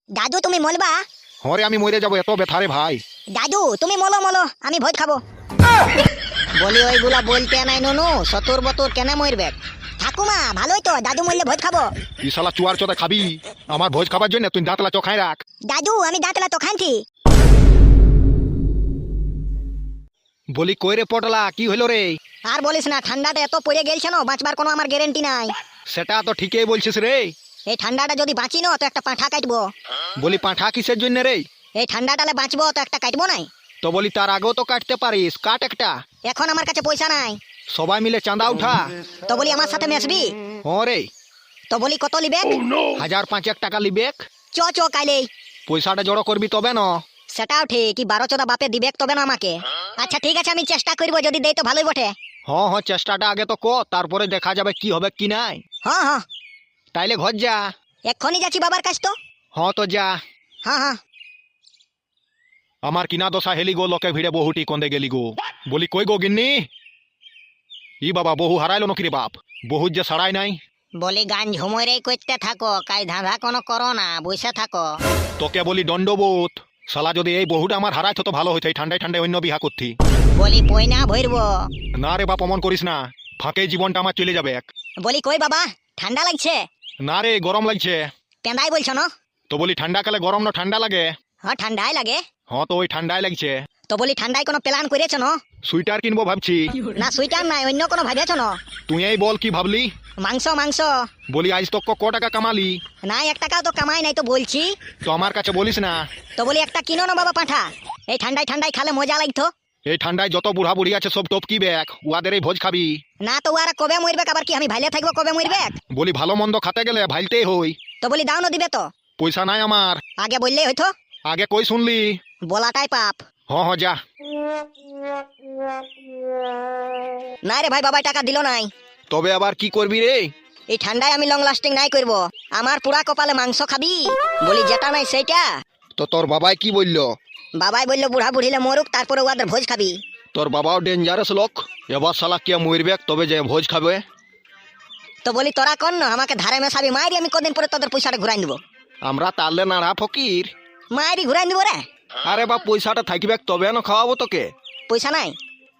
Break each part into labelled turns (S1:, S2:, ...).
S1: দাদু তুমি মলবা?
S2: হরে আমি মরে যাবো, এত ব্যথা রে ভাই।
S1: দাদু তুমি মলো মলো, আমি ভোজ খাবো। বলি ওইগুলা বলতে নাই নুনু, সতর বতর কেন মরবে? ঠাকুমা ভালোই তো, দাদু মরলে ভোজ খাবো।
S2: তুই শালা চুয়ার চোদা খাবি আমার ভোজ খাবার জন্য? তুই দাঁতলা চোখাই রাখ।
S1: দাদু আমি দাঁতলা তো খানছি।
S2: বলি কই রে পটলা, কি হইলো রে?
S1: আর বলিস না, ঠান্ডাটা এত পড়ে গেলছে না, বাঁচবার কোনো আমার গ্যারেন্টি নাই।
S2: সেটা তো ঠিকই বলছিস রে।
S1: এই ঠান্ডাটা যদি বাঁচি না তো একটা পাঁঠা কাটবো।
S2: বলি পাঁঠা কিসের জন্য রে?
S1: এই ঠান্ডাটালে বাঁচবো তো একটা কাটবো নাই?
S2: তো বলি তার আগেও তো কাটতে পারিস, কাট একটা।
S1: এখন আমার কাছে পয়সা নাই।
S2: সবাই মিলে চাঁদা উঠা।
S1: তো বলি আমার সাথে মেশবি?
S2: হরে
S1: তো বলি কত লিবে?
S2: 1000-5 টাকা লিবেক।
S1: চ চ কাইলেই।
S2: পয়সাটা জড়ো করবি তবে না।
S1: সেটাও ঠিক, কি 12 বাপে দিবেক তবে না আমাকে। আচ্ছা ঠিক আছে, আমি চেষ্টা করবো, যদি দেই তো ভালোই বটে।
S2: হ্যাঁ হ্যাঁ, চেষ্টাটা আগে তো কর, তারপরে দেখা যাবে কি হবে কি নাই।
S1: হ্যাঁ হ্যাঁ,
S2: তাইলে ঘর যা।
S1: এক্ষুনি যাচ্ছি বাবার কাছ তো।
S2: হ্যাঁ তো যা।
S1: হ্যাঁ হ্যাঁ।
S2: আমার কিনা দশা হেলি গো, লোকে ভিড়ে বহুটি কন্দে গেলি গো। বলি কই গো গিন্নি? ই বাবা, বহু হারাইলো নাকি রে বাপ? বহুত যে সারাই নাই।
S1: বলি গান ঝুমরে করতে থাকো, কাই ধাঁধা কোনো করো না, বসে থাকো।
S2: তোকে বলি দণ্ডবোধ। শালা যদি এই বহুটা আমার হারাইতো তো ভালো হইতো, এই ঠান্ডায় ঠান্ডায় অন্য বিহা করতি।
S1: বলি পয়না ভরবো।
S2: না রে বাপ, অমন করিস না, ফাঁকে জীবনটা আমার চলে যাবে।
S1: বলি কই বাবা, ঠান্ডা লাগছে?
S2: না রে, গরম লাগছে।
S1: পেঁদাই বলছো না?
S2: তো বলি ঠান্ডা কালে গরম না ঠান্ডা লাগে?
S1: হ্যাঁ ঠান্ডাই লাগে।
S2: হ্যাঁ তো ওই ঠান্ডায় লাগছে।
S1: তো বলি ঠান্ডায় কোনো প্ল্যান করেছো না?
S2: সুইটার কিনবো ভাবছি।
S1: না সুইটার নাই, অন্য কোনো ভাবেছো না?
S2: তুই এই বল কি ভাবলি?
S1: মাংস মাংস।
S2: বলি আজ তো ক টাকা কামালি?
S1: না 1 টাকাও তো কামাই নাই তো বলছি।
S2: তো আমার কাছে বলিস না।
S1: তো বলি একটা কিনো না বাবা পাঁঠা, এই ঠান্ডায় ঠান্ডায় খালে মজা লাগতো।
S2: এই ঠান্ডায় যত বুড়া বুড়ি আছে সব টপকি ব্যাগ, উহাদের এই ভোজ খাবি?
S1: না তো ওরা কবে মরবে, আবার কি আমি ভাইলে থাকবো কবে মরবে?
S2: বলি ভালো মন্দ খাতে গেলে ভাইলতেই হই।
S1: তো বলি দাও না দিবে তো?
S2: পয়সা নাই আমার।
S1: আগে বললেই হইতো।
S2: আগে কই শুনলি?
S1: বলাটাই পাপ।
S2: হ্যাঁ হ্যাঁ যা।
S1: না রে ভাই, বাবাই টাকা দিল নাই।
S2: তবে আবার কি করবি রে?
S1: এই ঠান্ডায় আমি লং লাস্টিং নাই করব, আমার পুরা কপালে মাংস খাবি। বলি যেটা নাই সেইটা।
S2: তো তোর বাবাই কি বললো?
S1: বাবাই বললো বুড়া বুড়িলে মরুক, তারপরে ওদের ভোজ খাবি।
S2: তোর বাবাও ডেঞ্জারাস লোক, এবার শালা কে মরবে তবে যে ভোজ খাবে।
S1: তো বলি তোরা কর না, আমাকে ধারে মেশাবি, মাইরি আমি কদিন পরে তোদের পয়সাটা ঘুরাই দিব।
S2: আমরা তাহলে নাড়া ফকির।
S1: মাইরি ঘুরাই দিব রে।
S2: আরে বাপ, পয়সাটা থাকবে তবে না খাওয়াবো তোকে।
S1: পয়সা নাই?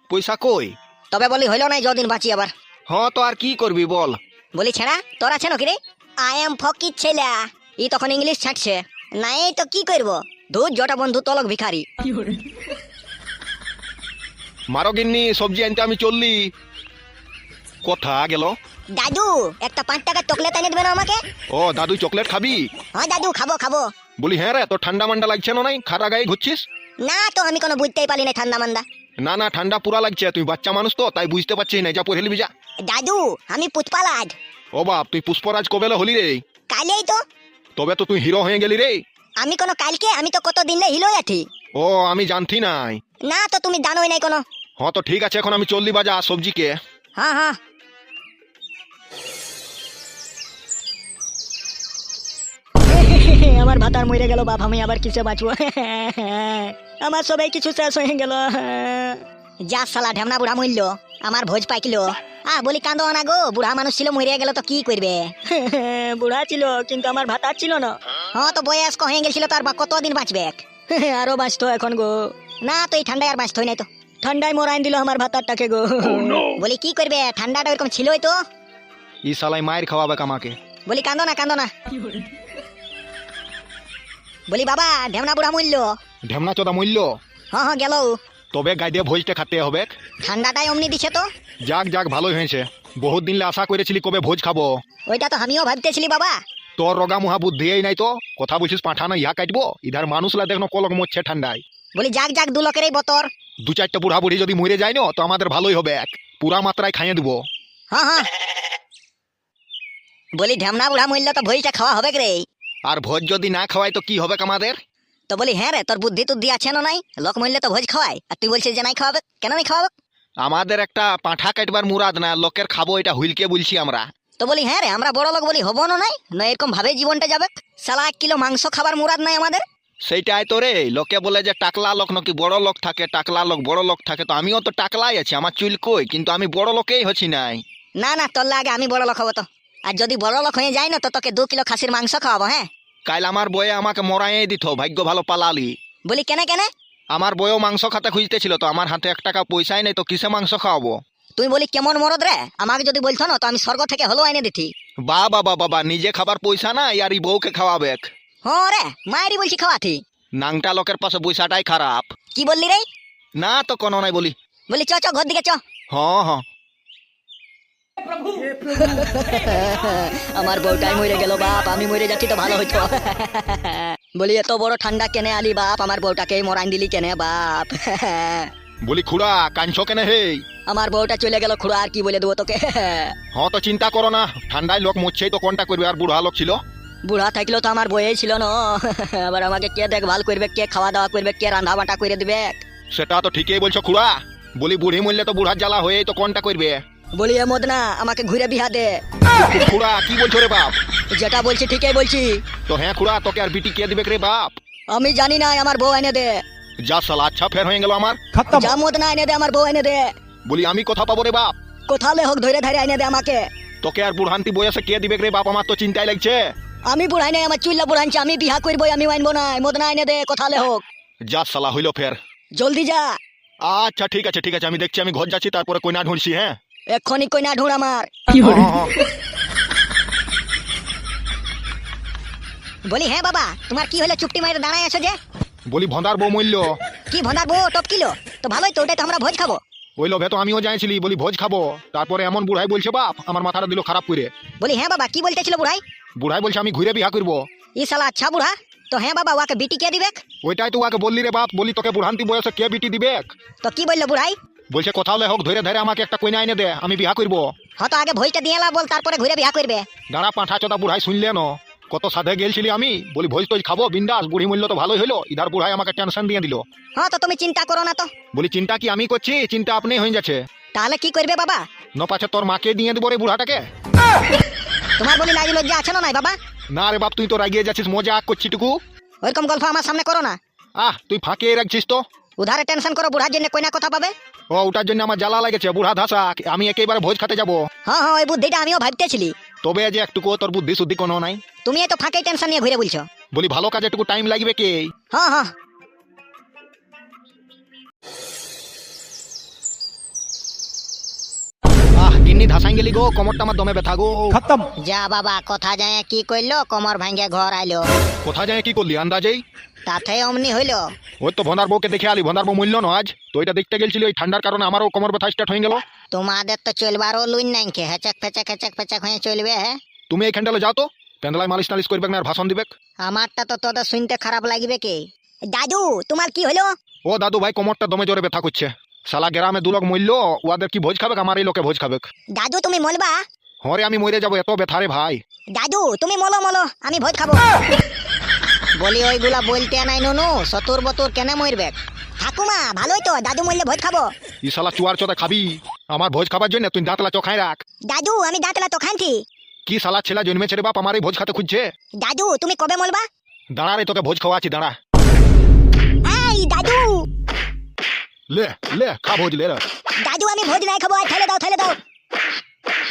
S2: পয়সা কই?
S1: তবে বলি হইল নাই, যদিন বাঁচি আবার।
S2: হ্যাঁ তো আর কি করবি বল?
S1: বলি ছেড়া তোর আছে নাকি রে? আই এম ফকির ছেলা। ই তখন ইংলিশ ছাড়ছে। নাই তো কি করবো, দুধ জটা বন্ধু তলক ভিখারি।
S2: মারো গিন্নি, সবজি আনতে আমি চললি। কথা গেল।
S1: দাদু একটা 5 টাকার চকলেট এনে দেবে না আমাকে?
S2: ও দাদু, চকলেট খাবি?
S1: হ্যাঁ দাদু খাবো খাবো।
S2: বলি হ্যাঁ রে, তো ঠান্ডা মান্ডা লাগছে না? নাই খারা গায়ে ঘুরছিস?
S1: না তো আমি কোনো বুঝতেই পারি না ঠান্ডা মান্দা।
S2: না না, ঠান্ডা পুরা লাগছে, তুই বাচ্চা মানুষ তো তাই বুঝতে পারছিস না, যা পড়ে হেলবি যা।
S1: দাদু আমি পুষ্পালাজ।
S2: ও বাপ, তুই পুষ্পরাজ কবেলা হলি রে?
S1: কালেই তো।
S2: তবে তো তুই হিরো হয়ে গেলি রে।
S1: আমি কোনো কালকে, আমি তো কত দিন হিলো আছি।
S2: ও আমি জানতি নাই।
S1: না তো তুমি জানোই নাই কোনো।
S2: হ্যাঁ তো ঠিক আছে, এখন আমি চললি বাজা সবজিকে।
S1: হ্যাঁ হ্যাঁ। আমার ভাতার মরে গেল বাপ, আমি আবার কিসে বাঁচবো? আমার সবাই কিছু শেষ হয়ে গেল। যা শালা ঢেমনা বুড়া মরল, আমার ভোজ পাইকিলো। বলি কাঁদো না গো, বুড়া মানুষ ছিল মরে গেল তো কি করবে? বুড়া ছিল কিন্তু আমার ভাতার ছিল না। হ্যাঁ তো বয়স্ক হয়ে গেছিল, তার বা কতদিন বাঁচবে? আরো বাঁচতো এখন গো। না তো এই ঠান্ডায় আর বাঁচতই নাই তো, ঠান্ডায় মরাইন দিল আমার ভাতারটাকে গো। বলি কি করবে, ঠান্ডাটা ওরকম ছিলই তো।
S2: ই শালাই মায়ের খাওয়াবে আমাকে।
S1: বলি কাঁদো না কাঁদো না। বলি বাবা ঢেমনা বুড়া মরল।
S2: ঢেমনা চোদা মূল্য।
S1: হ্যাঁ হ্যাঁ গেল।
S2: তবে গাইডে ভোজটা খাতে হবে।
S1: ঠান্ডাটাই অমনি দিছে তো।
S2: যাক যাক, ভালোই হয়েছে। বহুত দিন আশা করেছিলি কবে ভোজ খাবো।
S1: ওইটা তো আমিও ভাবতেছিলি বাবা।
S2: তোর রগা মুহা বুদ্ধি এই নাই তো, কথা বলছিস পাঠা না ইহা কাটবো, ইধার মানুষলা দেখনো কলক মরছে ঠান্ডায়।
S1: বলি যাক যাক, 2 লোকের এই বতর।
S2: 2-4টা বুড়া বুড়ি যদি মরে যায় না তো আমাদের ভালোই হবে, পুরা মাত্রায় খাইয়ে দেবো।
S1: হ্যাঁ হ্যাঁ। বলি ঢেমনা বুড়া মরল তো ভোজটা খাওয়া হবে রে।
S2: আর ভোজ যদি না খাওয়াই তো কি হবে আমাদের?
S1: তো বলি হ্যাঁ রে, তোর বুদ্ধি টুদ্ধি আছে না নাই? লোক মরলে তো ভোজ খাওয়াই, আর তুই বলছিস যে নাই খাওয়াবে, কেন নাই খাওয়াবে?
S2: আমাদের একটা পাঁঠা কাটবার মুরাদ না, লোকের খাবো এটা হুইলকে বলছি আমরা।
S1: তো বলি হ্যাঁ রে, আমরা বড় লোক বলি হবো না নাই, না এরকম ভাবে জীবনটা যাবে? সালা 1 কিলো মাংস খাবার মুরাদ নাই আমাদের।
S2: সেইটাই তো রে, লোকে বলে যে টাকলা লোক নাকি বড় লোক থাকে, টাকলা লোক বড় লোক থাকে। তো আমিও তো টাকলাই আছি, আমার চুল কই, কিন্তু আমি বড় লোকেই হচ্ছি নাই।
S1: না না, তোর আগে আমি বড় লোক হবো তো। আর যদি বড় লোক হয়ে যাই না তো তোকে 2 কিলো খাসির মাংস খাওয়াবো। হ্যাঁ
S2: কাল আমার বয়ে আমাকে মরাই দিত, ভাগ্য ভালো পালালি।
S1: বলি কেনে কেনে?
S2: আমার বয়েও মাংস খাতে খুঁজতেছিল, তো আমার হাতে 1 টাকা পয়সাই নেই, তো কিসে মাংস খাওয়াবো?
S1: তুই বলি কেমন মরদ রে, আমাকে যদি বলছো না তো আমি স্বর্গ থেকে হলো এনে দিতি।
S2: বাবা বাবা বাবা, নিজে খাবার পয়সা না, আর এই বউকে খাওয়াবে।
S1: হ্যাঁ রে, মায়েরই বলছি খাওয়াতি।
S2: নাংটা লোকের পাশে পয়সাটাই খারাপ।
S1: কি বললি রে?
S2: না তো কোনো নাই বলি।
S1: বলি চ চ ঘর দিকে চ।
S2: হ্যাঁ হ্যাঁ।
S1: আমার বউটাই মরে গেল বাপ, আমি মরে যাচ্ছি তো ভালো হইতো। বলি এত বড় ঠান্ডা কেনে আলি বাপ, আমার বউটাকে মরাইন দিলি কেনে বাপ?
S2: বলি খুড়া কাঁদছো কেন হে?
S1: আমার বউটা চলে গেল খুড়া, আর কি বলে দেবো তোকে?
S2: হ্যাঁ তো চিন্তা করো না, ঠান্ডায় লোক মরছেই তো কোনটা করবে, আর বুড়া লোক ছিল।
S1: বুড়া থাকলেও তো আমার বউই ছিল না। আবার আমাকে কে দেখভাল করবে, কে খাওয়া দাওয়া করবে, কে রান্না বান্না করে দিবে?
S2: সেটা তো ঠিকই বলছো খুড়া। বলি বুড়ি মরলে তো বুড়ার জ্বালা হয়েই তো কোনটা করবে।
S1: বলি এ মদনা, আমাকে ঘুরে বিহা দে।
S2: খুড়া কি বলছো রে বাপ?
S1: যেটা বলছি ঠিকই বলছি।
S2: তো হ্যাঁ খুড়া, তোকে আর বিটি কে দিবে রে বাপ?
S1: আমি জানি না, আমার বউ এনে দে।
S2: যা সালা, আচ্ছা ফের হয়ে গেল আমার।
S1: যা মদনা এনে দে, আমার বউ এনে দে।
S2: বলি আমি কথা পাবো রে বাপ?
S1: কোথালে হোক ধরে ধরে এনে দে আমাকে।
S2: তোকে আর বুড়হান্তি বয়সে কে দিবে রে বাপ? আমার তো চিন্তাই লাগছে।
S1: আমি বুড়াই নাই, আমার চুল্লা বুড়াইছে, আমি বিহা করবো, আমি আনবো না। মদনা এনে দে, কোথালে হোক।
S2: যা সালা হইলো ফের।
S1: জলদি যা।
S2: আচ্ছা ঠিক আছে ঠিক আছে, আমি দেখছি, আমি ঘর যাচ্ছি, তারপরে কইনা ঢুঁড়ছি। হ্যাঁ
S1: এক্ষুনি কই না ঢুঁড় আমার।
S2: হ্যাঁ, হ্যাঁ।
S1: বলি হ্যাঁ বাবা, তোমার কি হলো চুপটি মাইরে দাঁড়ায় আছো যে?
S2: বলি ভন্দার বউ মূল্য
S1: কি ভন্ডার বউ টপকিলো? তো ভালোই তো, ওটাই তো আমরা ভোজ খাবো।
S2: ওই লোভে তো আমিও যাইছিলি, বলি ভোজ খাবো, তারপরে এমন বুড়াই বলছে বাপ, আমার মাথাটা দিল খারাপ করে।
S1: বলি হ্যাঁ বাবা, কি বলতেছিল বুড়াই?
S2: বুড়াই বলছে আমি ঘুরে বিয়া করবো।
S1: ই শালা আচ্ছা বুড়া। তো হ্যাঁ বাবা, ওকে বিটি কে দিবে?
S2: ওইটাই তো ওকে বললি রে বাপ, বলি তোকে বুড়হান্তি বয়সে কে বিটি দিবে?
S1: তো কি বললো বুড়াই?
S2: বলছে কোথাও হোক ধরে ধরে আমাকে একটা কইনা এনে দে, আমি বিয়া করবো।
S1: হয়তো আগে ভোজটা দিয়ে বল, তারপরে ঘুরে বিয়া করবে।
S2: দাঁড়া পাঁঠা চোদা, বুড়াই শুনলে ন কত সাধে গেলছিলি আমি, বলি ভোজ তোজ খাবো বিন্দাস, বুড়ি মূল্য তো ভালোই হলো, ইধার বুড়াই আমাকে টেনশন দিয়ে দিল।
S1: হ্যাঁ তো তুমি চিন্তা করো না তো।
S2: বলি চিন্তা কি আমি করছি, চিন্তা আপনি হয়ে যাচ্ছে।
S1: তাহলে কি করবে বাবা?
S2: ন পাছে তোর মাকে দিয়ে দিব রে বুড়াটাকে।
S1: তোমার বলি লাজ লজ্জা আছে না নাই বাবা?
S2: না রে বাপ, তুই তো রাগিয়ে যাচ্ছিস, মজা করছি টুকু।
S1: ওইরকম গল্প আমার সামনে করো না।
S2: তুই ফাঁকে রাখছিস তো।
S1: উধারে টেনশন করো, বুড়ার জন্য কইনা কথা পাবে।
S2: ওটার জন্য আমার জ্বালা লাগেছে, বুড়া ধাসা, আমি একেবারে ভোজ খাতে যাবো।
S1: হ্যাঁ হ্যাঁ, ওই বুদ্ধিটা আমিও ভাবতেছিলি।
S2: তবে যে একটুকু তোর বুদ্ধি শুদ্ধি কোনো নাই।
S1: তুমি এই তো ফাঁকে টেনশন নিয়ে ঘুরে বলছো।
S2: বলি ভালো কাজে একটু টাইম লাগবে কি?
S1: হ্যাঁ হ্যাঁ।
S2: গিন্নি ধাসাই গেলি গো, কোমরটা আমার দমে ব্যথা গো।
S3: खत्म।
S1: যা বাবা, কথা যায় কি কইলো, কোমর ভাঙ্গে ঘর আইলো।
S2: কোথায় যায় কি করলি আন্দাজেই?
S1: তাতে অমনি হইলো।
S2: ওই তো ভন্দার বউকে দেখে আলি, ভন্দার বউ মূল্য ন আজ তো, এটা দেখতে গেছিল, ওই ঠান্ডার কারণে আমারও কোমর ব্যথা স্টার্ট হয়ে গেল।
S1: তোমাদের তো চলবারও লুইন নাই কে, হেচক ফেচক হেচক ফেচক হয়ে চলবে। হ্যাঁ,
S2: তুমি এই খেন্ডালে যাও তো, পেন্ডালায় মালিশ টালিশ করবে না আর ভাষণ দিবে।
S1: আমারটা তো তোদের শুনতে খারাপ লাগবে কি? দাদু তোমার কি হলো?
S2: ও দাদু ভাই, কোমরটা দমে জোরে ব্যথা করছে। শালা গ্রামে 2 লোক মূল্য, ওদের কি ভোজ খাবে, আমার এই লোকে ভোজ খাবে।
S1: দাদু তুমি মলবা?
S2: হরে আমি মরে যাবো, এত ব্যথা রে ভাই।
S1: দাদু তুমি মলো মলো, আমি ভোজ খাবো। বলি ওইগুলা বলতে নাই নুনু, সতুর বতুর কেন মরবে? ঠাকুমা ভালোই তো, দাদু মরলে ভোজ খাবো।
S2: ই শালা চুয়ার চোদা খাবি আমার ভোজ খাবার জন্য? তুই দাঁতলা চোখাই রাখ।
S1: দাদু আমি দাঁতলা তো খাইছি।
S2: কি শালা ছেলে জন্মেছে রে বাপ, আমার এই ভোজ খাতে খুঁজছে।
S1: দাদু তুমি কবে মলবা?
S2: দাঁড়া রে, তোকে ভোজ খাওয়াচ্ছি, দাঁড়া।
S1: এই দাদু।
S2: লে লে খা ভোজ লে রে।
S1: দাদু আমি ভোজ নাই খাবো, আর ঠেলে দাও ঠেলে দাও।